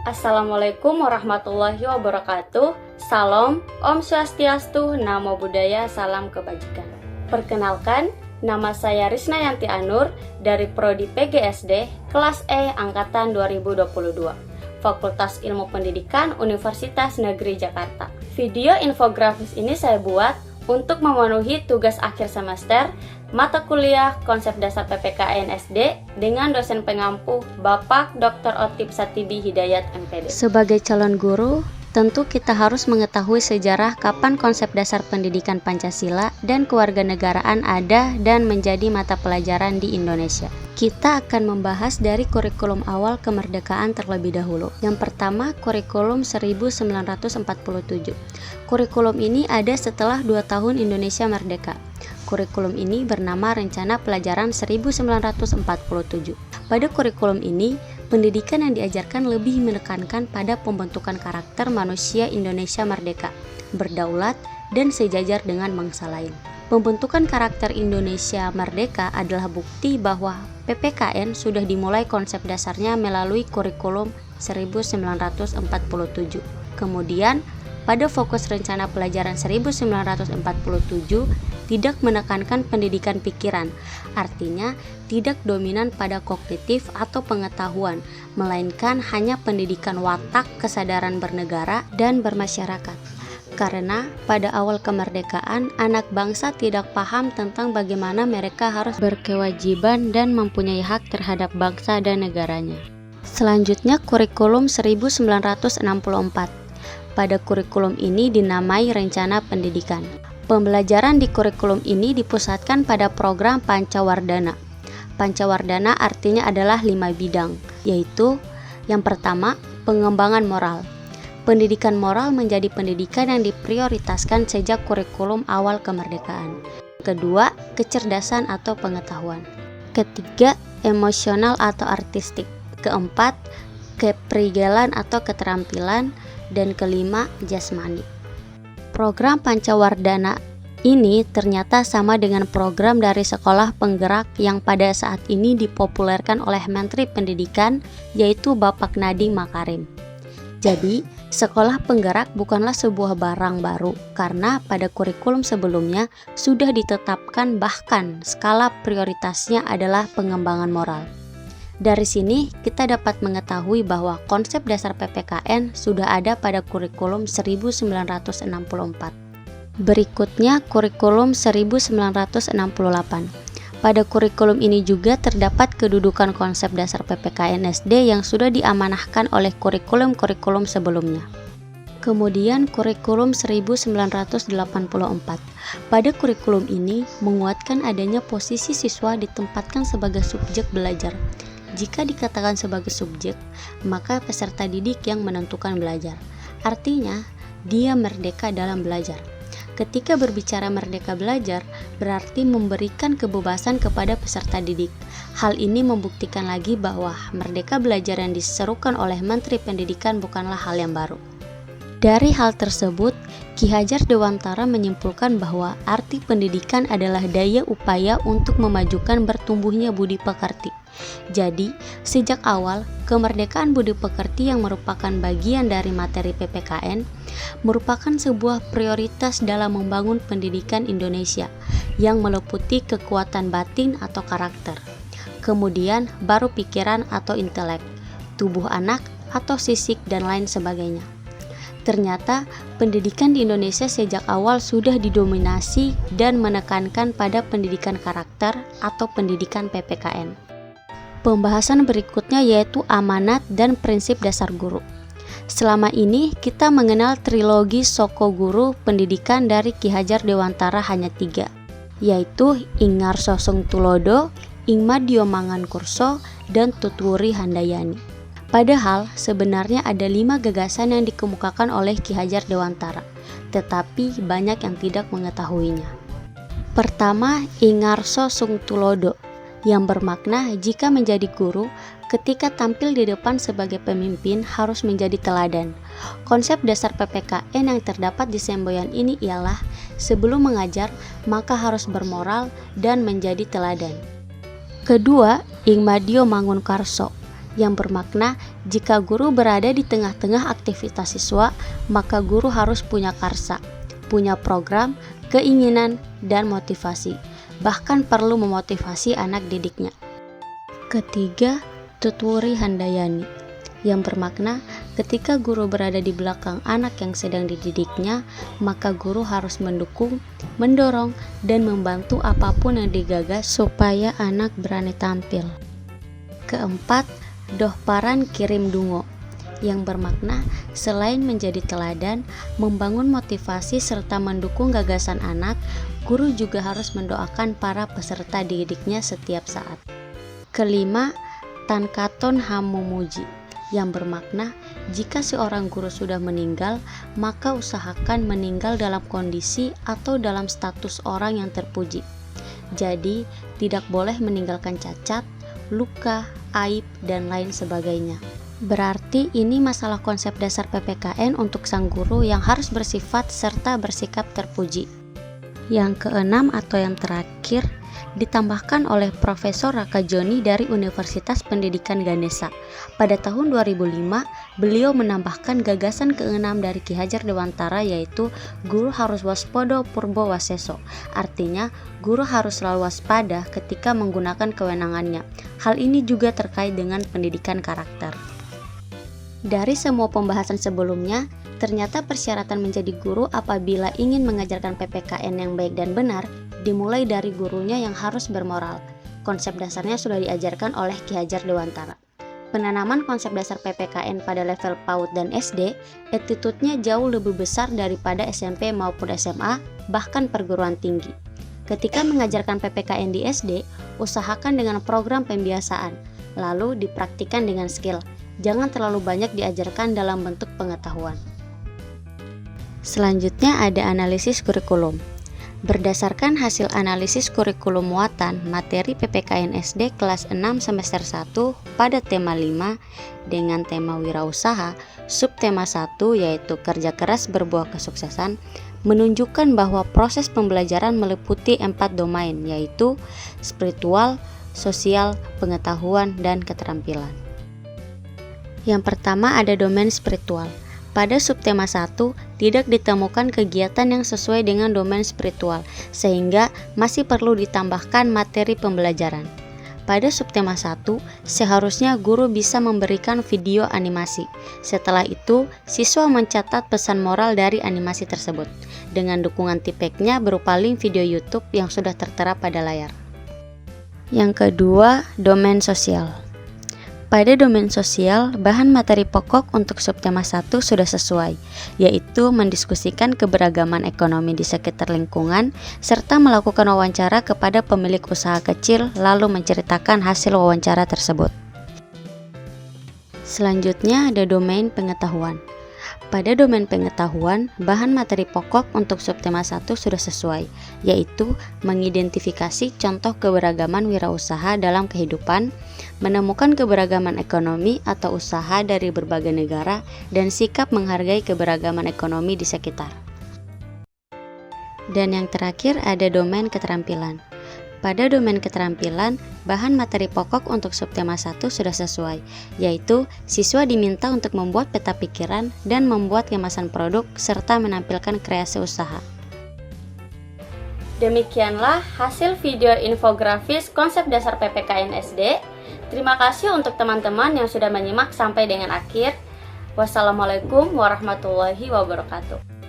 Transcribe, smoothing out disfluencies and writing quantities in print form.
Assalamualaikum warahmatullahi wabarakatuh. Salam, Om Swastiastu, Namo Buddhaya, salam kebajikan. Perkenalkan, nama saya Risna Yanti Anur dari Prodi PGSD kelas E angkatan 2022, Fakultas Ilmu Pendidikan Universitas Negeri Jakarta. Video infografis ini saya buat untuk memenuhi tugas akhir semester mata kuliah konsep dasar PPKN SD dengan dosen pengampu Bapak Dr. Otip Satibi Hidayat MPD. Sebagai calon guru, tentu kita harus mengetahui sejarah kapan konsep dasar pendidikan Pancasila dan kewarganegaraan ada dan menjadi mata pelajaran di Indonesia. Kita akan membahas dari kurikulum awal kemerdekaan terlebih dahulu. Yang pertama, kurikulum 1947. Kurikulum ini ada setelah 2 tahun Indonesia merdeka. Kurikulum ini bernama Rencana Pelajaran 1947. Pada kurikulum ini, pendidikan yang diajarkan lebih menekankan pada pembentukan karakter manusia Indonesia merdeka, berdaulat, dan sejajar dengan bangsa lain. Pembentukan karakter Indonesia merdeka adalah bukti bahwa PPKN sudah dimulai konsep dasarnya melalui kurikulum 1947. Kemudian, pada fokus rencana pelajaran 1947 tidak menekankan pendidikan pikiran, artinya tidak dominan pada kognitif atau pengetahuan, melainkan hanya pendidikan watak, kesadaran bernegara dan bermasyarakat. Karena pada awal kemerdekaan, anak bangsa tidak paham tentang bagaimana mereka harus berkewajiban dan mempunyai hak terhadap bangsa dan negaranya. Selanjutnya, kurikulum 1964. Pada kurikulum ini dinamai Rencana Pendidikan. Pembelajaran di kurikulum ini dipusatkan pada program Pancawardhana. Pancawardhana artinya adalah 5 bidang, yaitu yang pertama, pengembangan moral. Pendidikan moral menjadi pendidikan yang diprioritaskan sejak kurikulum awal kemerdekaan. Kedua, kecerdasan atau pengetahuan. Ketiga, emosional atau artistik. Keempat, keprigelan atau keterampilan. Dan kelima, jasmani. Program Pancawardhana ini ternyata sama dengan program dari sekolah penggerak yang pada saat ini dipopulerkan oleh Menteri Pendidikan, yaitu Bapak Nadiem Makarim. Jadi, sekolah penggerak bukanlah sebuah barang baru, karena pada kurikulum sebelumnya sudah ditetapkan bahkan skala prioritasnya adalah pengembangan moral. Dari sini, kita dapat mengetahui bahwa konsep dasar PPKN sudah ada pada kurikulum 1964. Berikutnya, kurikulum 1968. Pada kurikulum ini juga terdapat kedudukan konsep dasar PPKN SD yang sudah diamanahkan oleh kurikulum-kurikulum sebelumnya. Kemudian kurikulum 1984. Pada kurikulum ini menguatkan adanya posisi siswa ditempatkan sebagai subjek belajar. Jika dikatakan sebagai subjek, maka peserta didik yang menentukan belajar. Artinya, dia merdeka dalam belajar. Ketika berbicara merdeka belajar, berarti memberikan kebebasan kepada peserta didik. Hal ini membuktikan lagi bahwa merdeka belajar yang diserukan oleh Menteri Pendidikan bukanlah hal yang baru. Dari hal tersebut, Ki Hajar Dewantara menyimpulkan bahwa arti pendidikan adalah daya upaya untuk memajukan bertumbuhnya budi pekerti. Jadi, sejak awal, kemerdekaan budi pekerti yang merupakan bagian dari materi PPKN merupakan sebuah prioritas dalam membangun pendidikan Indonesia yang meliputi kekuatan batin atau karakter. Kemudian baru pikiran atau intelek, tubuh anak atau sisik dan lain sebagainya. Ternyata pendidikan di Indonesia sejak awal sudah didominasi dan menekankan pada pendidikan karakter atau pendidikan PPKN. Pembahasan berikutnya yaitu amanat dan prinsip dasar guru. Selama ini kita mengenal trilogi Soko Guru Pendidikan dari Ki Hajar Dewantara hanya 3, yaitu Ingarso Sungtulodo, Ingmadio Mangankurso, dan Tutwuri Handayani. Padahal sebenarnya ada 5 gagasan yang dikemukakan oleh Ki Hajar Dewantara, tetapi banyak yang tidak mengetahuinya. Pertama, Ingarso Sungtulodo, yang bermakna jika menjadi guru, ketika tampil di depan sebagai pemimpin harus menjadi teladan. Konsep dasar PPKN yang terdapat di semboyan ini ialah sebelum mengajar maka harus bermoral dan menjadi teladan. Kedua, Ingmadio Mangunkarso, yang bermakna jika guru berada di tengah-tengah aktivitas siswa, maka guru harus punya karsa, punya program, keinginan, dan motivasi, bahkan perlu memotivasi anak didiknya. Ketiga, tutwuri handayani, yang bermakna ketika guru berada di belakang anak yang sedang dididiknya, maka guru harus mendukung, mendorong, dan membantu apapun yang digagas supaya anak berani tampil. Keempat, dohparan kirim dungo, yang bermakna selain menjadi teladan, membangun motivasi serta mendukung gagasan anak, guru juga harus mendoakan para peserta didiknya setiap saat. Kelima, tankaton hamumuji, yang bermakna jika seorang guru sudah meninggal, maka usahakan meninggal dalam kondisi atau dalam status orang yang terpuji. Jadi, tidak boleh meninggalkan cacat, luka, aib, dan lain sebagainya. Berarti ini masalah konsep dasar PPKN untuk sang guru yang harus bersifat serta bersikap terpuji. Yang keenam atau yang terakhir, ditambahkan oleh Profesor Raka Joni dari Universitas Pendidikan Ganesha. Pada tahun 2005, beliau menambahkan gagasan keenam dari Ki Hajar Dewantara, yaitu guru harus waspodo purbo waseso. Artinya, guru harus selalu waspada ketika menggunakan kewenangannya. Hal ini juga terkait dengan pendidikan karakter. Dari semua pembahasan sebelumnya, ternyata persyaratan menjadi guru apabila ingin mengajarkan PPKN yang baik dan benar dimulai dari gurunya yang harus bermoral. Konsep dasarnya sudah diajarkan oleh Ki Hajar Dewantara. Penanaman konsep dasar PPKN pada level PAUD dan SD, attitude-nya jauh lebih besar daripada SMP maupun SMA, bahkan perguruan tinggi. Ketika mengajarkan PPKN di SD, usahakan dengan program pembiasaan, lalu dipraktikkan dengan skill. Jangan terlalu banyak diajarkan dalam bentuk pengetahuan. Selanjutnya ada analisis kurikulum. Berdasarkan hasil analisis kurikulum muatan materi PPKN SD kelas 6 semester 1 pada tema 5 dengan tema wirausaha, subtema 1 yaitu kerja keras berbuah kesuksesan, menunjukkan bahwa proses pembelajaran meliputi 4 domain yaitu spiritual, sosial, pengetahuan, dan keterampilan. Yang pertama ada domain spiritual. Pada subtema 1, tidak ditemukan kegiatan yang sesuai dengan domain spiritual, sehingga masih perlu ditambahkan materi pembelajaran. Pada subtema 1, seharusnya guru bisa memberikan video animasi. Setelah itu, siswa mencatat pesan moral dari animasi tersebut, dengan dukungan tipeknya berupa link video YouTube yang sudah tertera pada layar. Yang kedua, domain sosial. Pada domain sosial, bahan materi pokok untuk subtema 1 sudah sesuai, yaitu mendiskusikan keberagaman ekonomi di sekitar lingkungan, serta melakukan wawancara kepada pemilik usaha kecil, lalu menceritakan hasil wawancara tersebut. Selanjutnya ada domain pengetahuan. Pada domain pengetahuan, bahan materi pokok untuk subtema 1 sudah sesuai, yaitu mengidentifikasi contoh keberagaman wirausaha dalam kehidupan, menemukan keberagaman ekonomi atau usaha dari berbagai negara, dan sikap menghargai keberagaman ekonomi di sekitar. Dan yang terakhir ada domain keterampilan. Pada domain keterampilan, bahan materi pokok untuk subtema 1 sudah sesuai, yaitu siswa diminta untuk membuat peta pikiran dan membuat kemasan produk serta menampilkan kreasi usaha. Demikianlah hasil video infografis konsep dasar PPKN SD. Terima kasih untuk teman-teman yang sudah menyimak sampai dengan akhir. Wassalamualaikum warahmatullahi wabarakatuh.